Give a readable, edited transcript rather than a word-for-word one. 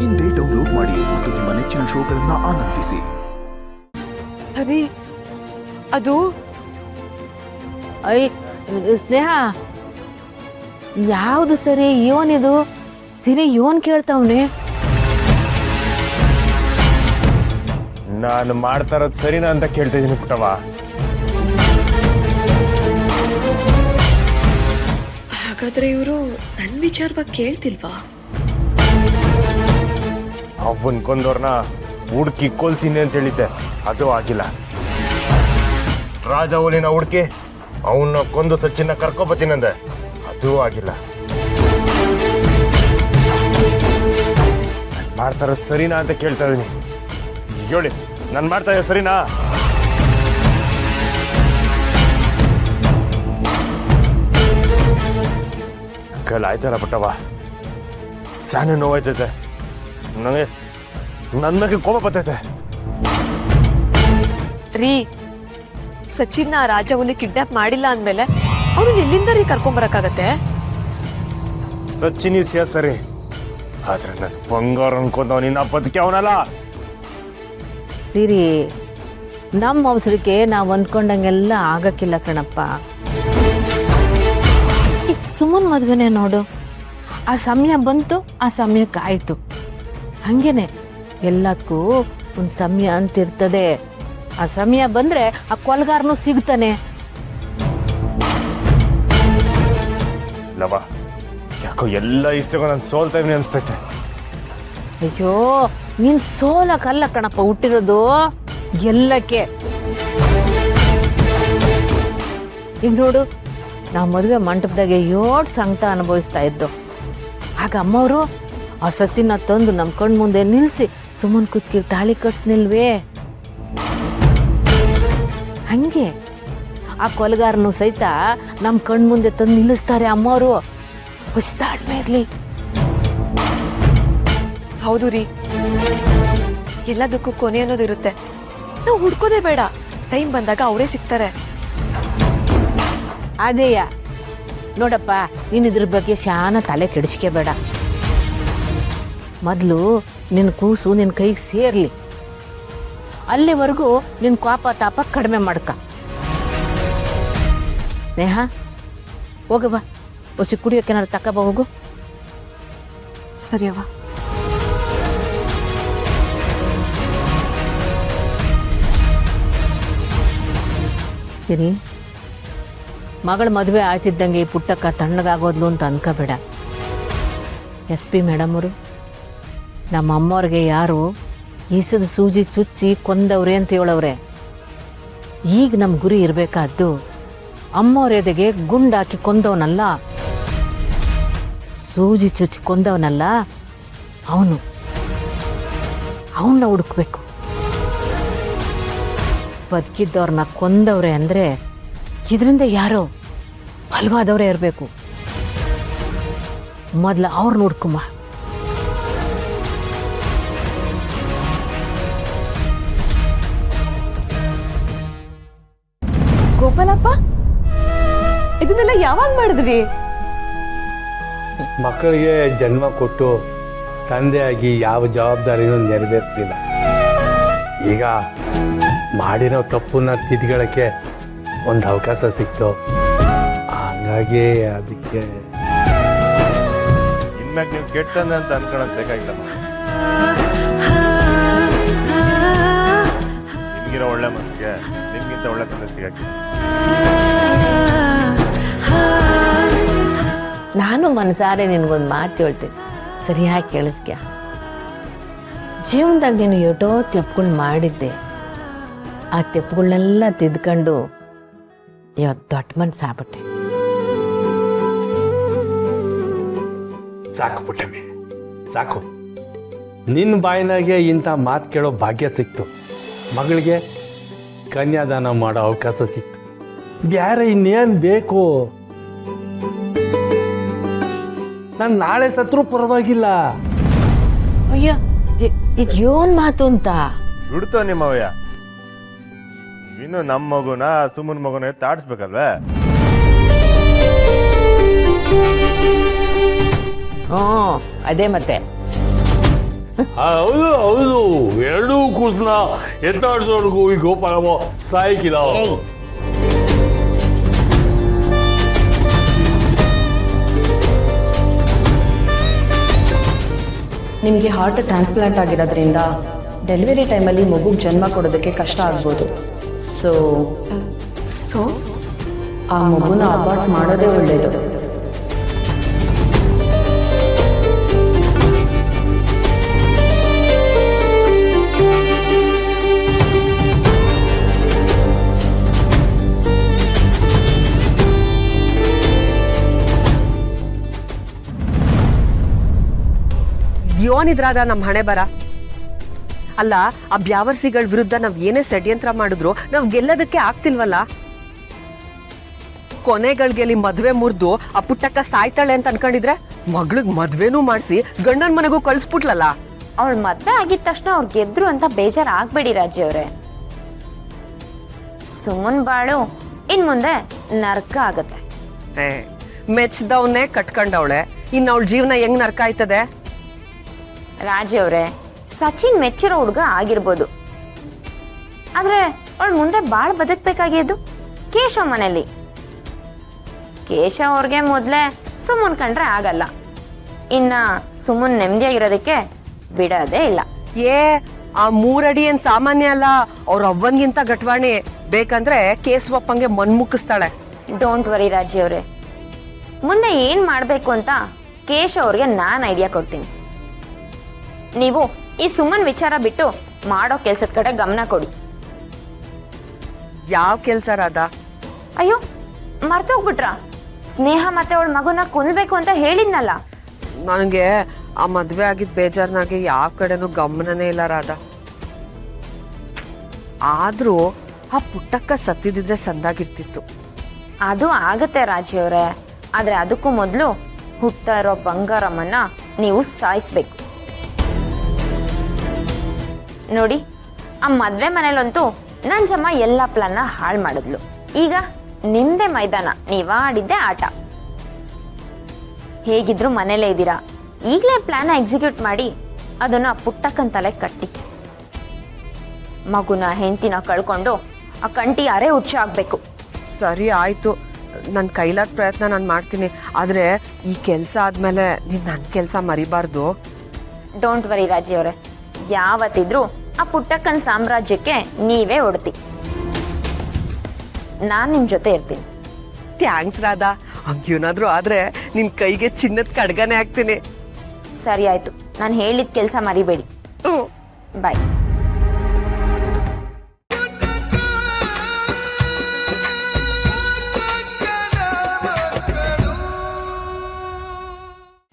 ಇಂದೇ ಡೌನ್ಲೋಡ್ ಮಾಡಿ ಮತ್ತು ನಿಮ್ಮ ನೆಚ್ಚಿನ ಶೋಗಳನ್ನ ಆನಂದಿಸಿ. ಅಭಿ ಅದು ಸ್ನೇಹ, ಯಾವುದು ಸರಿ? ಇವನಿದು ಸಿರಿ ಇವನ್ ಕೇಳ್ತಾವ್ನೆ. ನಾನು ಮಾಡ್ತಾ ಇರೋದು ಸರಿನಾ ಅಂತ ಕೇಳ್ತಾ ಇದ್ದೀನಿ ಪುಟ್ಟವ. ಹಾಗಾದ್ರೆ ಇವರು ನನ್ನ ವಿಚಾರವಾಗಿ ಕೇಳ್ತಿಲ್ವಾ? ಅವನ್ ಕೊಂದವ್ರನ್ನ ಹುಡ್ಕಿ ಕೊಲ್ತೀನಿ ಅಂತ ಹೇಳಿದ್ದೆ, ಅದು ಆಗಿಲ್ಲ. ರಾಜ ಹುಲಿನ ಹುಡ್ಕಿ ಅವನ್ನ ಕೊಂದು ಸಚ್ಚಿನ ಕರ್ಕೊಬತ್ತೀನಂದೆ, ಅದು ಆಗಿಲ್ಲ. ಮಾಡ್ತಾ ಇರೋದು ಸರಿನಾ ಅಂತ ಕೇಳ್ತಾ ಇದೀನಿ. ಹೇಳಿ, ನಾನು ಮಾಡ್ತಾ ಇದ್ದೆ ಸರಿನಾ? ಕಲ್ ಆಯ್ತಲ್ಲ ಪುಟ್ಟವ, ಸ್ಯಾನೆ ನೋವಾಯ್ತೈತೆ ನನಗೆ. ನನಗೆ ಕೋಪ ಬರ್ತೈತೆ ರೀ. ಸಚಿನ್ನ ರಾಜವನ್ನ ಕಿಡ್ನಾಪ್ ಮಾಡಿಲ್ಲ ಅಂದ್ಮೇಲೆ ಅವನು ಎಲ್ಲಿಂದ ರೀ ಕರ್ಕೊಂಬರಕ್ಕಾಗತ್ತೆ? ಸಚಿನ್ ಸಿಯ ಸರಿ, ಆದ್ರೆ ನನ್ನ ಬಂಗಾರ ಅನ್ಕೊಂಡವ್ ನಿನ್ನ ಬದುಕಿ ಅವನಲ್ಲ. ಸಿರಿ, ನಮ್ಮ ಅವಸರಕ್ಕೆ ನಾವು ಅಂದ್ಕೊಂಡಂಗೆಲ್ಲ ಆಗಕ್ಕಿಲ್ಲ ಕಣಪ್ಪ. ಈಗ ಸುಮ್ಮನೆ ಮದ್ವೆನೆ ನೋಡು, ಆ ಸಮಯ ಬಂತು, ಆ ಸಮಯಕ್ಕೆ ಆಯ್ತು. ಹಂಗೇನೆ ಎಲ್ಲದಕ್ಕೂ ಒಂದು ಸಮಯ ಅಂತಿರ್ತದೆ. ಆ ಸಮಯ ಬಂದ್ರೆ ಆ ಕೊಲ್ಗಾರನು ಸಿಗ್ತಾನೆ. ಲವ, ಯಾಕೋ ಎಲ್ಲ ಇಷ್ಟಕ್ಕೂ ನಾನು ಸೋಲ್ತಾ ಇದ್ದೀನಿ ಅನ್ಸ್ತೈತೆ. ಅಯ್ಯೋ, ನೀನ್ ಸೋಲಕ್ಕಲ್ಲ ಕಣಪ್ಪ ಹುಟ್ಟಿರೋದು, ಗೆಲ್ಲಕ್ಕೆ. ಈಗ ನೋಡು, ನಾವು ಮದುವೆ ಮಂಟಪದಾಗೆ 7 ಸಂಕಟ ಅನುಭವಿಸ್ತಾ ಇದ್ದು. ಆಗ ಅಮ್ಮವರು ಆ ಸಚಿನ್ನ ತಂದು ನಮ್ಮ ಕಣ್ಣು ಮುಂದೆ ನಿಲ್ಲಿಸಿ ಸುಮ್ಮನೆ ಕುತ್ಕಿ ತಾಳಿ ಕಟ್ಸ್ನಿಲ್ವೇ? ಹಂಗೆ ಆ ಕೊಲಗಾರನು ಸಹಿತ ನಮ್ಮ ಕಣ್ಣು ಮುಂದೆ ತಂದು ನಿಲ್ಲಿಸ್ತಾರೆ ಅಮ್ಮವರು, ಹೊಸ್ತಾಡ್ಮೇಗ್ಲಿ. ಹೌದು ರೀ, ಎಲ್ಲದಕ್ಕೂ ಕೊನೆ ಅನ್ನೋದಿರುತ್ತೆ. ನಾವು ಹುಡ್ಕೋದೇ ಬೇಡ, ಟೈಮ್ ಬಂದಾಗ ಅವರೇ ಸಿಗ್ತಾರೆ. ಅದೇಯ ನೋಡಪ್ಪ, ನೀನು ಇದ್ರ ಬಗ್ಗೆ ಶಾನ ತಲೆ ಕೆಡಿಸ್ಕೋಬೇಡ. ಮೊದಲು ನಿನ್ನ ಕೂಸು ನಿನ್ನ ಕೈಗೆ ಸೇರ್ಲಿ, ಅಲ್ಲಿವರೆಗೂ ನಿನ್ನ ಕೋಪ ತಾಪ ಕಡಿಮೆ ಮಾಡ್ಕ. ನೇಹ, ಹೋಗವ್ವ, ಹೊಸಿ ಕುಡಿಯೋಕೆನಾರು ತಕಬ ಹೋಗು. ಸರಿಯವ್ವ. ಸಿರಿ, ಮಗಳ ಮದುವೆ ಆಯ್ತಿದ್ದಂಗೆ ಈ ಪುಟ್ಟಕ್ಕ ತಣ್ಣಗಾಗೋದ್ಲು ಅಂತ ಅನ್ಕೋಬೇಡ. SP ಮೇಡಮ್ ಅವರು ನಮ್ಮ ಅಮ್ಮವ್ರಿಗೆ ಯಾರು ಈಸದ ಸೂಜಿ ಚುಚ್ಚಿ ಕೊಂದವ್ರೆ ಅಂತ ಹೇಳವ್ರೆ. ಈಗ ನಮ್ಮ ಗುರಿ ಇರಬೇಕಾದ್ದು ಅಮ್ಮವ್ರ ಎದೆಗೆ ಗುಂಡಾಕಿ ಕೊಂದವನಲ್ಲ, ಸೂಜಿ ಚುಚ್ಚಿ ಕೊಂದವನಲ್ಲ, ಅವನ್ನ ಹುಡುಕ್ಬೇಕು. ಬದುಕಿದ್ದವ್ರನ್ನ ಕೊಂದವ್ರೆ ಅಂದರೆ ಇದರಿಂದ ಯಾರೋ ಬಲವಾದವರೇ ಇರಬೇಕು. ಮೊದಲು ಅವ್ರನ್ನ ಹುಡ್ಕುಮ್ಮ. ಗೋಪಾಲಪ್ಪ, ಇದನ್ನೆಲ್ಲ ಯಾವಾಗ ಮಾಡಿದ್ರಿ? ಮಕ್ಕಳಿಗೆ ಜನ್ಮ ಕೊಟ್ಟು ತಂದೆಯಾಗಿ ಯಾವ ಜವಾಬ್ದಾರಿನೂ ನೆರವೇರಿಸಲಿಲ್ಲ. ಈಗ ಮಾಡಿರೋ ತಪ್ಪನ್ನ ತಿದ್ಕೊಳ್ಳೋಕ್ಕೆ ಒಂದು ಅವಕಾಶ ಸಿಕ್ತು. ಹಂಗಾಗಿ ಅದಕ್ಕೆ ಇನ್ಮ್ಯಾಗ ನೀವು ಕೆಟ್ಟಂದೆ ಅಂತ ಅನ್ಕೊಳಕ್ ಬೇಕಾಗಿಲ್ಲಮ್ಮ. ನಿಮ್ಗಿರೋ ಒಳ್ಳೆ ಮನಸ್ಸಿಗೆ ನಿಮ್ಗಿಂತ ಒಳ್ಳೆ ತಂದೆ ಸಿಗಕ್ಕೆ. ನಾನು ಮನಸಾರೆ ನಿನಗೊಂದು ಮಾತು ಹೇಳ್ತೀನಿ, ಸರಿಯಾಗಿ ಕೇಳಿಸ್ಕ್ಯ. ಜೀವನದಾಗ ನೀನು ಎಷ್ಟೋ ತೆಪ್ಪುಗಳು ಮಾಡಿದ್ದೆ, ಆ ತೆಪ್ಪುಗಳನ್ನೆಲ್ಲ ತಿದ್ಕೊಂಡು ಇವತ್ತು ದೊಡ್ಡ ಮನ್ಸು ಆಗ್ಬಿಟ್ಟೆ. ಸಾಕು ಪುಟ್ಟಮ್ಮಿ, ಸಾಕು. ನಿನ್ನ ಬಾಯಿನಾಗೆ ಇಂಥ ಮಾತು ಕೇಳೋ ಭಾಗ್ಯ ಸಿಕ್ತು. ಮಗಳಿಗೆ ಕನ್ಯಾದಾನ ಮಾಡೋ ಅವಕಾಶ ಸಿಕ್ತು. ಬ್ಯಾರೆ ಇನ್ನೇನು ಬೇಕು? ನಾನು ನಾಳೆ ಸತ್ರೂ ಪರವಾಗಿಲ್ಲ. ಅಯ್ಯೋ, ಇದು ಏನ್ ಮಾತು ಅಂತ ಬಿಡ್ತೋ ನಿಮ್ಮವಯ್ಯ. ಇನ್ನು ನಮ್ಮ ಮಗುನ ಸುಮ್ಮನ ಮಗುನ ತಾಡಿಸ್ಬೇಕಲ್ವೇ? ಹ್ಞೂ, ಅದೇ ಮತ್ತೆ ಹೌದು ಹೌದು, ಎರಡೂ ಕೂಸನ್ನ ಎತ್ತಾಡ್ಸೋರ್ಗು ಈ ಗೋಪಾಲಮ್ಮ ಸಾಯ್ಕಿಲ್ಲ. ನಿಮಗೆ ಹಾರ್ಟ್ ಟ್ರಾನ್ಸ್ಪ್ಲಾಂಟ್ ಆಗಿರೋದ್ರಿಂದ ಡೆಲಿವರಿ ಟೈಮಲ್ಲಿ ಮಗುಗೆ ಜನ್ಮ ಕೊಡೋದಕ್ಕೆ ಕಷ್ಟ ಆಗ್ಬೋದು. ಸೊ ಆ ಮಗುನ ಅಬಾರ್ಟ್ ಮಾಡೋದೇ ಒಳ್ಳೆಯದು. ಯೋನಿದ್ರಾದ ನಮ್ಮ ಹಣೆ ಬರ ಅಲ್ಲ. ಆ ಬ್ಯಾವರ್ಸಿಗಳ ವಿರುದ್ಧ ನಾವ್ ಏನೇ ಷಡ್ಯಂತ್ರ ಮಾಡಿದ್ರು ನಾವ್ ಗೆಲ್ಲೋದಕ್ಕೆ ಆಗ್ತಿಲ್ವಲ್ಲ. ಕೊನೆಗಳ್ಗೆಲಿ ಮದ್ವೆ ಮುರಿದು ಆ ಪುಟ್ಟಕ್ಕ ಸಾಯ್ತಾಳೆ ಅಂತ ಅನ್ಕೊಂಡಿದ್ರೆ ಮಗ್ಳಿಗ್ ಮದ್ವೆನೂ ಮಾಡಿಸಿ ಗಂಡನ ಮನೆಗೂ ಕಳ್ಸ್ಬಿಟ್ಲಲ್ಲ. ಅವಳ ಮದ್ವೆ ಆಗಿದ ತಕ್ಷಣ ಅವ್ರು ಗೆದ್ರು ಅಂತ ಬೇಜಾರ್ ಆಗ್ಬೇಡಿ ರಾಜಿ ಅವ್ರೆ. ಸುಮ್ಮನ್ ಬಾಳು ಇನ್ ಮುಂದೆ ನರ್ಕ ಆಗತ್ತೆ. ಮೆಚ್ದವನ್ನೇ ಕಟ್ಕೊಂಡವಳೆ, ಇನ್ನು ಅವಳ ಜೀವನ ಹೆಂಗ್ ನರ್ಕ ಆಯ್ತದೆ? ರಾಜಿ ಅವ್ರೆ, ಸಚಿನ್ ಮೆಚ್ಚಿರೋ ಹುಡುಗ ಆಗಿರ್ಬೋದು, ಆದ್ರೆ ಅವಳು ಮುಂದೆ ಬಾಳ್ ಬದುಕ್ಬೇಕಾಗಿದ್ದು ಕೇಶವ್ ಮನೇಲಿ. ಕೇಶವ್ ಅವ್ರಿಗೆ ಮೊದ್ಲೇ ಸುಮ್ಮನ್ ಕಂಡ್ರೆ ಆಗಲ್ಲ, ಇನ್ನ ಸುಮ್ಮನ್ ನೆಮ್ಮದಿಯಾಗಿರೋದಕ್ಕೆ ಬಿಡೋದೇ ಇಲ್ಲ. ಆ 3 ಅಡಿ ಏನ್ ಸಾಮಾನ್ಯ ಅಲ್ಲ, ಅವ್ರ ಅವ್ವನ್ಗಿಂತ ಗಟ್ವಾಣಿ. ಬೇಕಂದ್ರೆ ಕೇಶವಪ್ಪಂಗೆ ಮನ್ಮುಕ್ಕಿಸ್ತಾಳೆ. ಡೋಂಟ್ ವರಿ ರಾಜಿ ಅವ್ರೆ, ಮುಂದೆ ಏನ್ ಮಾಡ್ಬೇಕು ಅಂತ ಕೇಶವ್ ಅವ್ರಿಗೆ ನಾನ್ ಐಡಿಯಾ ಕೊಡ್ತೀನಿ. ನೀವು ಈ ಸುಮ್ಮನ್ ವಿಚಾರ ಬಿಟ್ಟು ಮಾಡೋ ಕೆಲ್ಸದ ಕಡೆ ಗಮನ ಕೊಡಿ. ಯಾವ ಕೆಲ್ಸ ರಾಧಾ? ಅಯ್ಯೋ ಮರ್ತೋಗ್ಬಿಟ್ರ? ಸ್ನೇಹ ಮತ್ತೆ ಅವಳ ಮಗುನ ಕೊಲ್ಬೇಕು ಅಂತ ಹೇಳಿದ್ನಲ್ಲ. ನನಗೆ ಆ ಮದ್ವೆ ಆಗಿದ್ ಬೇಜಾರ್ನಾಗೆ ಯಾವ ಕಡೆನೂ ಗಮನನೇ ಇಲ್ಲ ರಾಧಾ. ಆದ್ರೂ ಆ ಪುಟ್ಟಕ್ಕ ಸತ್ತಿದ್ರೆ ಸಂದಾಗಿರ್ತಿತ್ತು. ಅದು ಆಗತ್ತೆ ರಾಜಿ ಅವ್ರೆ, ಆದ್ರೆ ಅದಕ್ಕೂ ಮೊದಲು ಹುಟ್ತಾ ಇರೋ ಬಂಗಾರಮ್ಮನ್ನ ನೀವು ಸಾಯಿಸ್ಬೇಕು. ನೋಡಿ, ಆ ಮದ್ವೆ ಮನೇಲಂತೂ ನಂಜಮ್ಮ ಎಲ್ಲ ಪ್ಲಾನ್ನ ಹಾಳು ಮಾಡಿದ್ಲು. ಈಗ ನಿಮ್ದೇ ಮೈದಾನ, ನೀವಾಡಿದ್ದೆ ಆಟ. ಹೇಗಿದ್ರು ಮನೇಲೇ ಇದ್ದೀರಾ, ಈಗಲೇ ಪ್ಲಾನ್ ಎಕ್ಸಿಕ್ಯೂಟ್ ಮಾಡಿ ಅದನ್ನ ಪುಟ್ಟಕ್ಕನ್ ತಲೆ ಕಟ್ಟಿ. ಮಗುನ ಹೆಂಡತಿನ ಕಳ್ಕೊಂಡು ಆ ಕಂಟಿ ಅರೆ ಹುಚ್ಚ ಆಗ್ಬೇಕು. ಸರಿ ಆಯ್ತು, ನನ್ನ ಕೈಲಾದ ಪ್ರಯತ್ನ ನಾನು ಮಾಡ್ತೀನಿ. ಆದ್ರೆ ಈ ಕೆಲಸ ಆದ್ಮೇಲೆ ನೀನ್ ನನ್ನ ಕೆಲಸ ಮರಿಬಾರ್ದು. ಡೋಂಟ್ ವರಿ ರಾಜಿ ಅವರೇ, ಯಾವತ್ತಿದ್ರು ಆ ಪುಟ್ಟಕ್ಕನ್ ಸಾಮ್ರಾಜ್ಯಕ್ಕೆ ನೀವೇ ಒಡ್ತಿ. ನಾನ್ ನಿಮ್ ಜೊತೆ ಇರ್ತೀನಿ. ಥ್ಯಾಂಕ್ಸ್ ರಾಧಾ. ಹಂಗೇನಾದ್ರೂ ಆದ್ರೆ ನಿನ್ ಕೈಗೆ ಚಿನ್ನದ ಕಡ್ಗನೆ ಹಾಕ್ತೀನಿ. ಸರಿ ಆಯ್ತು, ನಾನು ಹೇಳಿದ ಕೆಲಸ ಮರಿಬೇಡಿ. ಬಾಯ್.